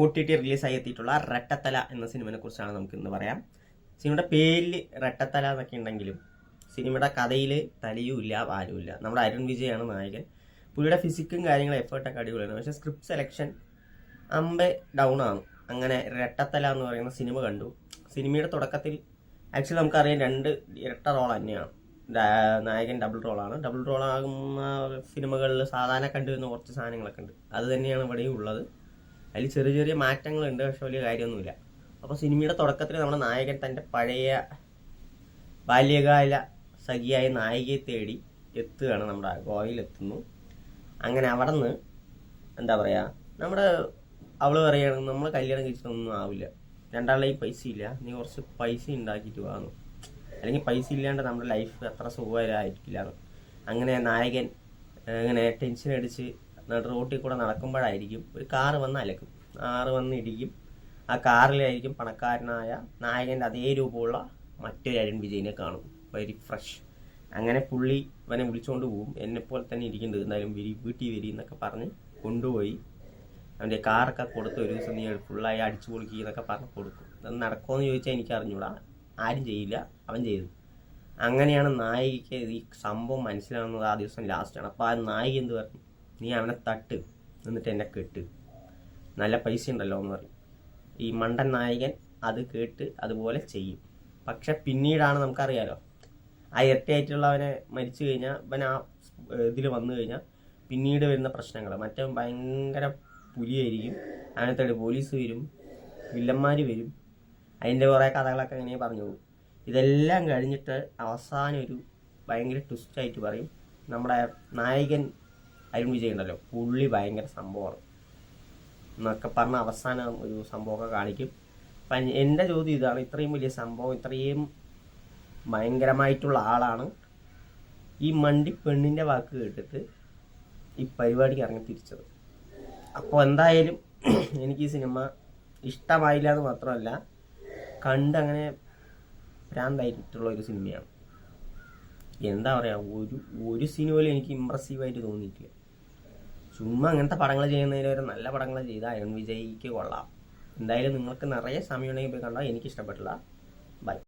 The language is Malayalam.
OTT റിലീസായി എത്തിയിട്ടുള്ള റെട്ടത്തല എന്ന സിനിമയെ കുറിച്ചാണ് നമുക്ക് ഇന്ന് പറയാം. സിനിമയുടെ പേരിൽ റെട്ടത്തല എന്നൊക്കെ ഉണ്ടെങ്കിലും സിനിമയുടെ കഥയിൽ തലയും ഇല്ല വാലും ഇല്ല. നമ്മുടെ അരുൺ വിജയാണ് നായകൻ. പുള്ളിയുടെ ഫിസിക്കും കാര്യങ്ങളും എഫേർട്ടൊക്കെ അടിപൊളിയാണ്. പക്ഷേ സ്ക്രിപ്റ്റ് സെലക്ഷൻ ഡൗൺ ആണ്. അങ്ങനെ റെട്ടത്തല എന്ന് പറയുന്ന സിനിമ കണ്ടു. സിനിമയുടെ തുടക്കത്തിൽ ആക്ച്വലി നമുക്കറിയാം രണ്ട് ഇരട്ട റോൾ തന്നെയാണ്. നായകൻ ഡബിൾ റോളാണ്. ഡബിൾ റോളാകുന്ന സിനിമകളിൽ സാധാരണ കണ്ടുവരുന്ന കുറച്ച് സാധനങ്ങളൊക്കെ ഉണ്ട്. അത് തന്നെയാണ് ഇവിടെയും ഉള്ളത്. അതിൽ ചെറിയ ചെറിയ മാറ്റങ്ങളുണ്ട്, പക്ഷെ വലിയ കാര്യമൊന്നുമില്ല. അപ്പോൾ സിനിമയുടെ തുടക്കത്തിൽ നമ്മുടെ നായകൻ തൻ്റെ പഴയ ബാല്യകാല സഖിയായ നായികയെ തേടി എത്തുകയാണ്. നമ്മുടെ ഗോവയിലെത്തുന്നു. അങ്ങനെ അവിടെ നിന്ന് എന്താ പറയുക, നമ്മുടെ അവൾ പറയുകയാണെങ്കിൽ നമ്മൾ കല്യാണം കഴിച്ചിട്ടൊന്നും ആവില്ല, രണ്ടാളുടെയും പൈസ ഇല്ല, നീ കുറച്ച് പൈസ ഉണ്ടാക്കിയിട്ട് വാങ്ങും, അല്ലെങ്കിൽ പൈസ ഇല്ലാണ്ട് നമ്മുടെ ലൈഫ് അത്ര സുഖകരമായിരിക്കില്ല. അങ്ങനെ നായകൻ ഇങ്ങനെ ടെൻഷൻ അടിച്ച് റോട്ടിൽ കൂടെ നടക്കുമ്പോഴായിരിക്കും ഒരു കാറ് വന്ന് അലക്കും. കാറ് വന്ന് ഇടിക്കും. ആ കാറിലായിരിക്കും പണക്കാരനായ നായകൻ്റെ അതേ രൂപമുള്ള മറ്റൊരു അരുൺ വിജയനെ കാണും, വെരി ഫ്രഷ്. അങ്ങനെ പുള്ളി ഇവനെ വിളിച്ചുകൊണ്ട് പോകും. എന്നെപ്പോലെ തന്നെ ഇരിക്കുന്നുണ്ട്, എന്തായാലും വീട്ടിൽ വരി എന്നൊക്കെ പറഞ്ഞ് കൊണ്ടുപോയി അവൻ്റെ കാറൊക്കെ കൊടുത്ത് ഒരു ദിവസം നീ ഫുള്ളായി അടിച്ചു പൊളിക്കുക എന്നൊക്കെ പറഞ്ഞ് കൊടുക്കും. അത് നടക്കുമെന്ന് ചോദിച്ചാൽ എനിക്ക് അറിഞ്ഞൂടാ, ആരും ചെയ്യില്ല, അവൻ ചെയ്തു. അങ്ങനെയാണ് നായികയ്ക്ക് ഈ സംഭവം മനസ്സിലാവുന്നത് ആ ദിവസം ലാസ്റ്റാണ്. അപ്പോൾ ആ നായിക എന്ത് പറഞ്ഞു, നീ അവനെ തട്ട് എന്നിട്ട് എന്നെ കെട്ട്, നല്ല പൈസ ഉണ്ടല്ലോ എന്ന് പറയും. ഈ മണ്ടൻ നായകൻ അത് കേട്ട് അതുപോലെ ചെയ്യും. പക്ഷെ പിന്നീടാണ് നമുക്കറിയാലോ, ആ ഇരട്ടയായിട്ടുള്ളവനെ മരിച്ചു കഴിഞ്ഞാൽ ഇവൻ ആ ഇതിൽ വന്നു കഴിഞ്ഞാൽ പിന്നീട് വരുന്ന പ്രശ്നങ്ങൾ മറ്റേ ഭയങ്കര പുലിയായിരിക്കും. അതിനകത്തോടെ പോലീസ് വരും, വില്ലന്മാർ വരും, അതിൻ്റെ കുറേ കഥകളൊക്കെ ഇങ്ങനെ പറഞ്ഞു പോകും. ഇതെല്ലാം കഴിഞ്ഞിട്ട് അവസാനം ഒരു ഭയങ്കര ട്വിസ്റ്റായിട്ട് പറയും, നമ്മുടെ നായകൻ അരുൺ വിജയ് ഉണ്ടല്ലോ, പുള്ളി ഭയങ്കര സംഭവമാണ് എന്നൊക്കെ പറഞ്ഞ അവസാനം ഒരു സംഭവമൊക്കെ കാണിക്കും. അപ്പം എൻ്റെ ചോദ്യം ഇതാണ്, ഇത്രയും വലിയ സംഭവം, ഇത്രയും ഭയങ്കരമായിട്ടുള്ള ആളാണ് ഈ മണ്ടി പെണ്ണിൻ്റെ വാക്ക് കേട്ടിട്ട് ഈ പരിപാടിക്ക് ഇറങ്ങി തിരിച്ചത്. അപ്പോൾ എന്തായാലും എനിക്ക് ഈ സിനിമ ഇഷ്ടമായില്ല എന്ന് മാത്രമല്ല, കണ്ടങ്ങനെ ഭ്രാന്തായിട്ടുള്ള ഒരു സിനിമയാണ്. എന്താ പറയുക, ഒരു സിനിമയിലും എനിക്ക് ഇമ്പ്രസീവായിട്ട് തോന്നിയിട്ടില്ല. ചുമ്മാ അങ്ങനത്തെ പടങ്ങൾ ചെയ്യുന്നതിന് ഒരു നല്ല പടങ്ങൾ ചെയ്താൽ അരുൺ വിജയ്ക്ക് കൊള്ളാം. എന്തായാലും നിങ്ങൾക്ക് നിറയെ സമയമുണ്ടെങ്കിൽ പോയി കണ്ടാൽ എനിക്ക് ഇഷ്ടപ്പെട്ടില്ല. ബൈ.